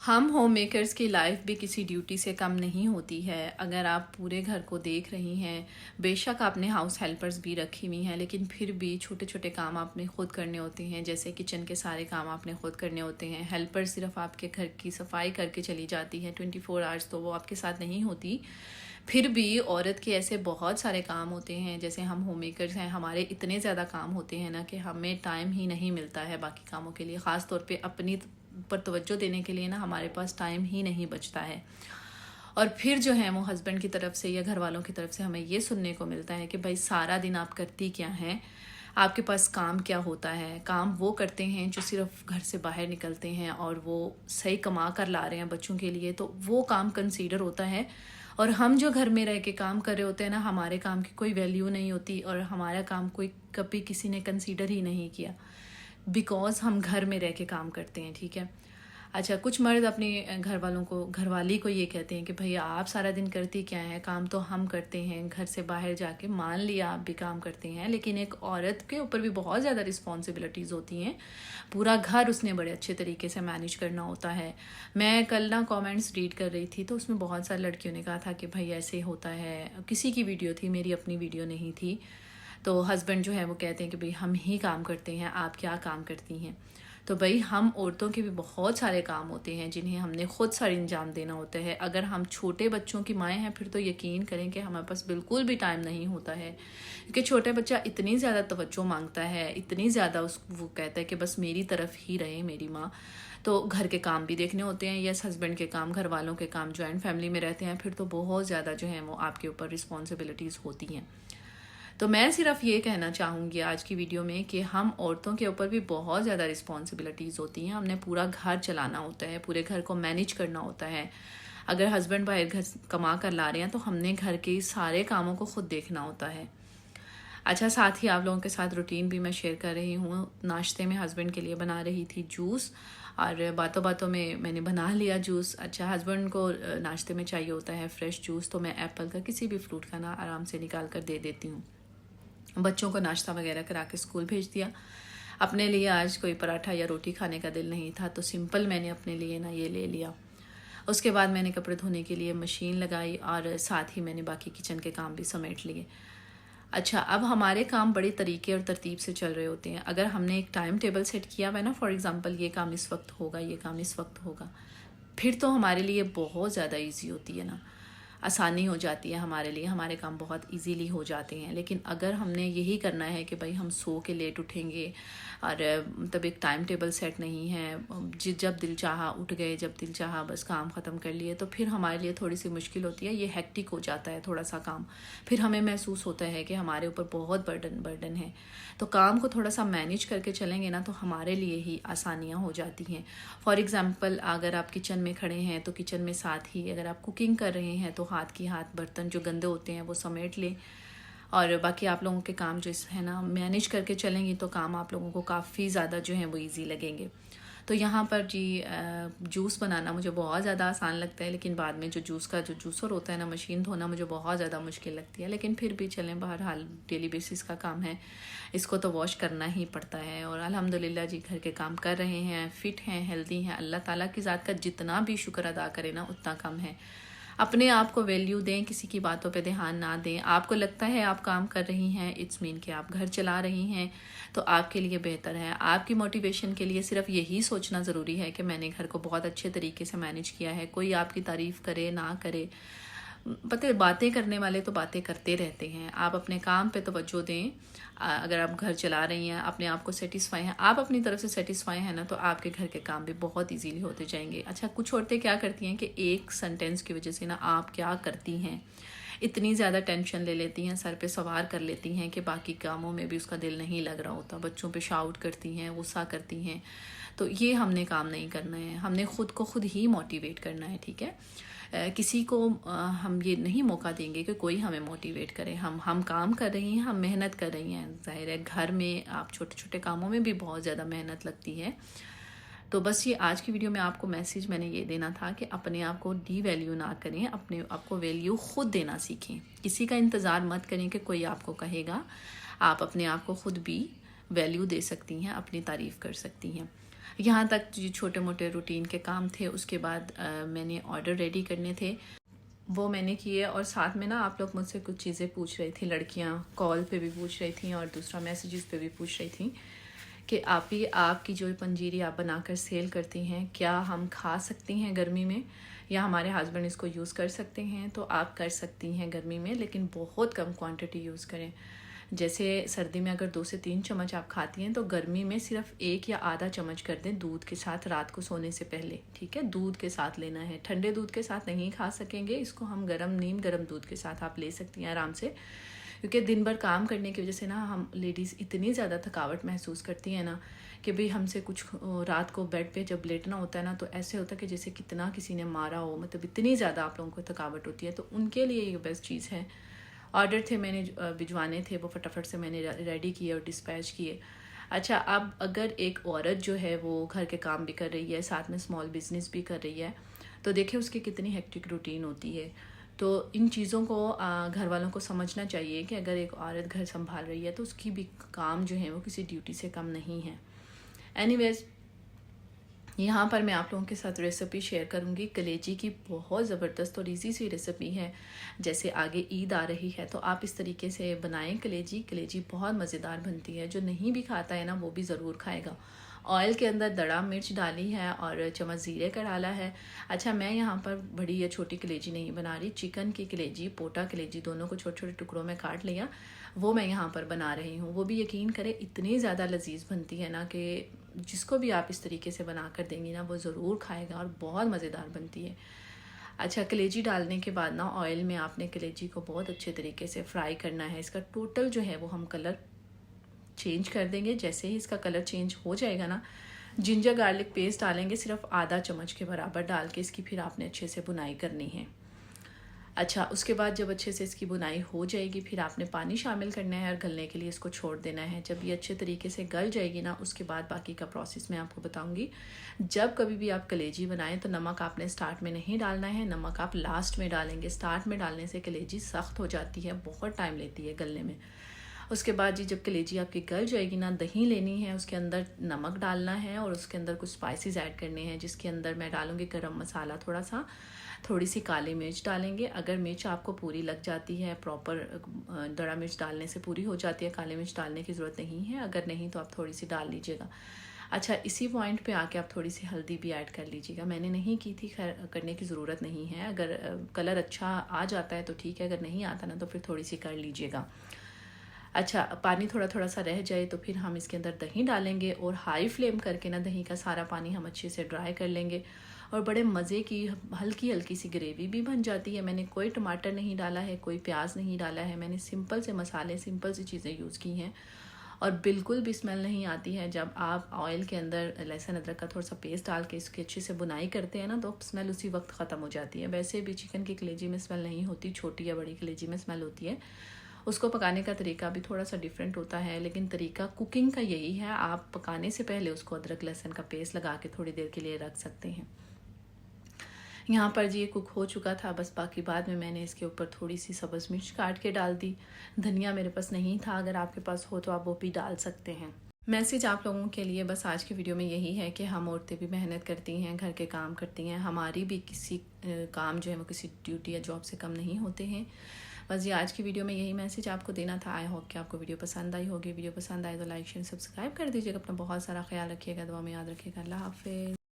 हम home makers की life भी किसी ड्यूटी से कम नहीं होती है। अगर आप पूरे घर को देख रही हैं, बेशक आपने हाउस हेल्पर्स भी रखी हुई हैं, लेकिन फिर भी छोटे छोटे काम आपने खुद करने होते हैं। जैसे किचन के सारे काम आपने खुद करने होते हैं। हेल्पर सिर्फ आपके घर की सफाई करके चली जाती है 24 आवर्स, तो वो आपके साथ नहीं होती। फिर भी औरत के ऐसे बहुत सारे काम होते हैं। जैसे हम होम मेकर्स हैं, हमारे इतने ज़्यादा काम होते हैं ना कि हमें टाइम ही नहीं मिलता है बाकी कामों के लिए। ख़ास तौर पे अपनी पर तवज्जो देने के लिए ना हमारे पास टाइम ही नहीं बचता है। और फिर जो है वो हस्बैंड की तरफ से या घर वालों की तरफ से हमें ये सुनने को मिलता है कि भाई सारा दिन आप करती क्या हैं, आपके पास काम क्या होता है। काम वो करते हैं जो सिर्फ घर से बाहर निकलते हैं और वो सही कमा कर ला रहे हैं बच्चों के लिए, तो वो काम कंसीडर होता है। और हम जो घर में रह के काम कर रहे होते हैं ना, हमारे काम की कोई वैल्यू नहीं होती और हमारा काम कोई कभी किसी ने कंसीडर ही नहीं किया, बिकॉज़ हम घर में रह के काम करते हैं। ठीक है। अच्छा, कुछ मर्द अपने घर वालों को, घरवाली को ये कहते हैं कि भैया आप सारा दिन करती क्या है, काम तो हम करते हैं घर से बाहर जाके। मान लिया आप भी काम करते हैं, लेकिन एक औरत के ऊपर भी बहुत ज़्यादा रिस्पॉन्सिबिलिटीज़ होती हैं। पूरा घर उसने बड़े अच्छे तरीके से मैनेज करना होता है। मैं कल ना कमेंट्स रीड कर रही थी, तो उसमें बहुत सारी लड़कियों ने कहा था कि भाई ऐसे होता है। किसी की वीडियो थी, मेरी अपनी वीडियो नहीं थी। तो हस्बैंड जो है वो कहते हैं कि भाई हम ही काम करते हैं, आप क्या काम करती हैं। तो भाई हम औरतों के भी बहुत सारे काम होते हैं जिन्हें हमने खुद सर अंजाम देना होता है। अगर हम छोटे बच्चों की माएँ हैं, फिर तो यकीन करें कि हमारे पास बिल्कुल भी टाइम नहीं होता है, क्योंकि छोटा बच्चा इतनी ज़्यादा तवज्जो मांगता है, इतनी ज़्यादा वो कहता है कि बस मेरी तरफ ही रहे मेरी माँ। तो घर के काम भी देखने होते हैं, यस हस्बैंड के काम, घर वालों के काम, जॉइंट फैमिली में रहते हैं, फिर तो बहुत ज़्यादा जो है वो आपके ऊपर रिस्पॉन्सिबिलिटीज़ होती हैं। तो मैं सिर्फ ये कहना चाहूँगी आज की वीडियो में कि हम औरतों के ऊपर भी बहुत ज़्यादा रिस्पॉन्सिबिलिटीज़ होती हैं। हमने पूरा घर चलाना होता है, पूरे घर को मैनेज करना होता है। अगर हस्बैंड बाहर घर कमा कर ला रहे हैं, तो हमने घर के सारे कामों को खुद देखना होता है। अच्छा, साथ ही आप लोगों के साथ रूटीन भी मैं शेयर कर रही हूँ। नाश्ते में हस्बैंड के लिए बना रही थी जूस, और बातों बातों में मैंने बना लिया जूस। अच्छा, हस्बैंड को नाश्ते में चाहिए होता है फ्रेश जूस, तो मैं एप्पल का, किसी भी फ्रूट का ना आराम से निकाल कर दे देती हूँ। बच्चों को नाश्ता वगैरह करा के स्कूल भेज दिया। अपने लिए आज कोई पराठा या रोटी खाने का दिल नहीं था, तो सिंपल मैंने अपने लिए ना ये ले लिया। उसके बाद मैंने कपड़े धोने के लिए मशीन लगाई और साथ ही मैंने बाकी किचन के काम भी समेट लिए। अच्छा, अब हमारे काम बड़े तरीके और तरतीब से चल रहे होते हैं। अगर हमने एक टाइम टेबल सेट किया हुआ है ना, फॉर एग्ज़ाम्पल ये काम इस वक्त होगा, ये काम इस वक्त होगा, फिर तो हमारे लिए बहुत ज़्यादा ईजी होती है ना, आसानी हो जाती है हमारे लिए, हमारे काम बहुत इजीली हो जाते हैं। लेकिन अगर हमने यही करना है कि भाई हम सो के लेट उठेंगे और मतलब एक टाइम टेबल सेट नहीं है, जब दिल चाहा उठ गए, जब दिल चाहा बस काम ख़त्म कर लिए, तो फिर हमारे लिए थोड़ी सी मुश्किल होती है। ये हेक्टिक हो जाता है थोड़ा सा काम, फिर हमें महसूस होता है कि हमारे ऊपर बहुत बर्डन है। तो काम को थोड़ा सा मैनेज करके चलेंगे ना, तो हमारे लिए ही आसानियाँ हो जाती हैं। फॉर एग्ज़ाम्पल, अगर आप किचन में खड़े हैं तो किचन में साथ ही अगर आप कुकिंग कर रहे हैं तो हाथ बर्तन जो गंदे होते हैं वो समेट लें। और बाकी आप लोगों के काम जो है ना, मैनेज करके चलेंगी तो काम आप लोगों को काफ़ी ज़्यादा जो है वो ईजी लगेंगे। तो यहाँ पर जी जूस बनाना मुझे बहुत ज़्यादा आसान लगता है, लेकिन बाद में जो जूस का जो जूसर होता है ना, मशीन धोना मुझे बहुत ज़्यादा मुश्किल लगती है। लेकिन फिर भी चलें, बहरहाल डेली बेसिस का काम है, इसको तो वॉश करना ही पड़ता है। और अल्हम्दुलिल्लाह जी घर के काम कर रहे हैं, फ़िट हैं, हेल्दी हैं। अल्लाह ताला की ज़ात का जितना भी शुक्र अदा करें ना उतना कम है। अपने आप को वैल्यू दें, किसी की बातों पे ध्यान ना दें। आपको लगता है आप काम कर रही हैं, इट्स मीन कि आप घर चला रही हैं, तो आपके लिए बेहतर है। आपकी मोटिवेशन के लिए सिर्फ यही सोचना ज़रूरी है कि मैंने घर को बहुत अच्छे तरीके से मैनेज किया है। कोई आपकी तारीफ़ करे ना करे, पता है बातें करने वाले तो बातें करते रहते हैं। आप अपने काम पे तवज्जो दें। अगर आप घर चला रही हैं, अपने आप को सेटिस्फाई हैं, आप अपनी तरफ से सेटिस्फाई हैं ना, तो आपके घर के काम भी बहुत इजीली होते जाएंगे। अच्छा, कुछ औरतें क्या करती हैं कि एक सेंटेंस की वजह से ना आप क्या करती हैं इतनी ज़्यादा टेंशन ले लेती हैं, सर पे सवार कर लेती हैं कि बाकी कामों में भी उसका दिल नहीं लग रहा होता। बच्चों पे शाउट करती हैं, गुस्सा करती हैं। तो ये हमने काम नहीं करना है, हमने ख़ुद को खुद ही मोटिवेट करना है। ठीक है। किसी को हम ये नहीं मौका देंगे कि कोई हमें मोटिवेट करे। हम काम कर रही हैं, हम मेहनत कर रही हैं। ज़ाहिर है घर में आप छोटे छोटे कामों में भी बहुत ज़्यादा मेहनत लगती है। तो बस ये आज की वीडियो में आपको मैसेज मैंने ये देना था कि अपने आप को डी वैल्यू ना करें, अपने आप को वैल्यू खुद देना सीखें। किसी का इंतज़ार मत करें कि कोई आपको कहेगा। आप अपने आप को खुद भी वैल्यू दे सकती हैं, अपनी तारीफ़ कर सकती हैं। यहाँ तक जो छोटे मोटे रूटीन के काम थे, उसके बाद मैंने ऑर्डर रेडी करने थे, वो मैंने किए। और साथ में ना आप लोग मुझसे कुछ चीज़ें पूछ रही थी, लड़कियाँ कॉल पे भी पूछ रही थी और दूसरा मैसेजेस पे भी पूछ रही थी कि आपकी जो पंजीरी आप बनाकर सेल करती हैं, क्या हम खा सकती हैं गर्मी में, या हमारे हस्बैंड इसको यूज़ कर सकते हैं? तो आप कर सकती हैं गर्मी में, लेकिन बहुत कम क्वांटिटी यूज़ करें। जैसे सर्दी में अगर 2 से 3 चम्मच आप खाती हैं, तो गर्मी में सिर्फ 1 या आधा चम्मच कर दें दूध के साथ रात को सोने से पहले, ठीक है? दूध के साथ लेना है, ठंडे दूध के साथ नहीं खा सकेंगे इसको हम। नीम गर्म दूध के साथ आप ले सकती हैं आराम से, क्योंकि दिन भर काम करने की वजह से ना हम लेडीज़ इतनी ज़्यादा थकावट महसूस करती हैं ना कि भाई हमसे कुछ रात को बेड पे जब लेटना होता है ना, तो ऐसे होता है कि जैसे कितना किसी ने मारा हो, मतलब इतनी ज़्यादा आप लोगों को थकावट होती है। तो उनके लिए ये बेस्ट चीज़ है। ऑर्डर थे मैंने भिजवाने थे, वो फटाफट से मैंने रेडी किए और डिस्पैच किए। अच्छा, अब अगर एक औरत जो है वो घर के काम भी कर रही है, साथ में स्मॉल बिजनेस भी कर रही है, तो देखिए उसकी कितनी हेक्टिक रूटीन होती है। तो इन चीज़ों को घर वालों को समझना चाहिए कि अगर एक औरत घर संभाल रही है तो उसकी भी काम जो है वो किसी ड्यूटी से कम नहीं है। एनीवेज, यहाँ पर मैं आप लोगों के साथ रेसिपी शेयर करूँगी कलेजी की। बहुत ज़बरदस्त और इजी सी रेसिपी है। जैसे आगे ईद आ रही है तो आप इस तरीके से बनाएं कलेजी। कलेजी बहुत मज़ेदार बनती है, जो नहीं भी खाता है ना वो भी ज़रूर खाएगा। ऑयल के अंदर दड़ा मिर्च डाली है और चम्मच ज़ीरे का डाला है। अच्छा, मैं यहाँ पर बड़ी या छोटी कलेजी नहीं बना रही, चिकन की कलेजी, पोटा कलेजी, दोनों को छोटे छोटे टुकड़ों में काट लिया, वो मैं यहाँ पर बना रही हूँ। वो भी यकीन करें इतनी ज़्यादा लजीज बनती है ना कि जिसको भी आप इस तरीके से बना कर देंगी ना वो ज़रूर खाएगा, और बहुत मज़ेदार बनती है। अच्छा, कलेजी डालने के बाद ना ऑयल में आपने कलेजी को बहुत अच्छे तरीके से फ्राई करना है। इसका टोटल जो है वो हम कलर चेंज कर देंगे। जैसे ही इसका कलर चेंज हो जाएगा ना, जिंजर गार्लिक पेस्ट डालेंगे सिर्फ आधा चम्मच के बराबर डाल के इसकी फिर आपने अच्छे से बुनाई करनी है। अच्छा, उसके बाद जब अच्छे से इसकी बुनाई हो जाएगी, फिर आपने पानी शामिल करना है और गलने के लिए इसको छोड़ देना है। जब ये अच्छे तरीके से गल जाएगी ना, उसके बाद बाकी का प्रोसेस मैं आपको बताऊंगी। जब कभी भी आप कलेजी बनाएं तो नमक आपने स्टार्ट में नहीं डालना है, नमक आप लास्ट में डालेंगे। स्टार्ट में डालने से कलेजी सख्त हो जाती है, बहुत टाइम लेती है गलने में। उसके बाद जी जब कलेजी आपकी गल जाएगी ना, दही लेनी है, उसके अंदर नमक डालना है और उसके अंदर कुछ स्पाइसेस ऐड करने हैं, जिसके अंदर मैं डालूंगी गरम मसाला थोड़ा सा, थोड़ी सी काली मिर्च डालेंगे। अगर मिर्च आपको पूरी लग जाती है, प्रॉपर दड़ा मिर्च डालने से पूरी हो जाती है, काली मिर्च डालने की ज़रूरत नहीं है। अगर नहीं तो आप थोड़ी सी डाल लीजिएगा। अच्छा, इसी पॉइंट पे आके आप थोड़ी सी हल्दी भी ऐड कर लीजिएगा। मैंने नहीं की थी, खैर करने की ज़रूरत नहीं है। अगर कलर अच्छा आ जाता है तो ठीक है, अगर नहीं आता ना तो फिर थोड़ी सी कर लीजिएगा। अच्छा, पानी थोड़ा थोड़ा सा रह जाए तो फिर हम इसके अंदर दही डालेंगे और हाई फ्लेम करके ना दही का सारा पानी हम अच्छे से ड्राई कर लेंगे और बड़े मज़े की हल्की हल्की सी ग्रेवी भी बन जाती है। मैंने कोई टमाटर नहीं डाला है, कोई प्याज नहीं डाला है, मैंने सिंपल से मसाले, सिंपल सी चीज़ें यूज़ की हैं और बिल्कुल भी स्मेल नहीं आती है। जब आप ऑयल के अंदर लहसुन अदरक का थोड़ा सा पेस्ट डाल के इसकी अच्छे से बुनाई करते हैं ना, तो स्मेल उसी वक्त ख़त्म हो जाती है। वैसे भी चिकन की कलेजी में स्मेल नहीं होती, छोटी या बड़ी कलेजी में स्मेल होती है। उसको पकाने का तरीका भी थोड़ा सा डिफरेंट होता है, लेकिन तरीका कुकिंग का यही है। आप पकाने से पहले उसको अदरक लहसुन का पेस्ट लगा के थोड़ी देर के लिए रख सकते हैं। यहाँ पर जी ये कुक हो चुका था, बस बाकी बाद में मैंने इसके ऊपर थोड़ी सी सब्ज़ मिर्च काट के डाल दी। धनिया मेरे पास नहीं था, अगर आपके पास हो तो आप वो भी डाल सकते हैं। मैसेज आप लोगों के लिए बस आज की वीडियो में यही है कि हम औरतें भी मेहनत करती हैं, घर के काम करती हैं, हमारी भी किसी काम जो है वो किसी ड्यूटी या जॉब से कम नहीं होते हैं। बस ये आज की वीडियो में यही मैसेज आपको देना था। आई होप कि आपको वीडियो पसंद आई होगी। वीडियो पसंद आए तो लाइक शेयर सब्सक्राइब कर दीजिएगा। अपना बहुत सारा ख्याल रखिएगा, दुआ में याद रखिएगा। अल्लाह हाफिज़।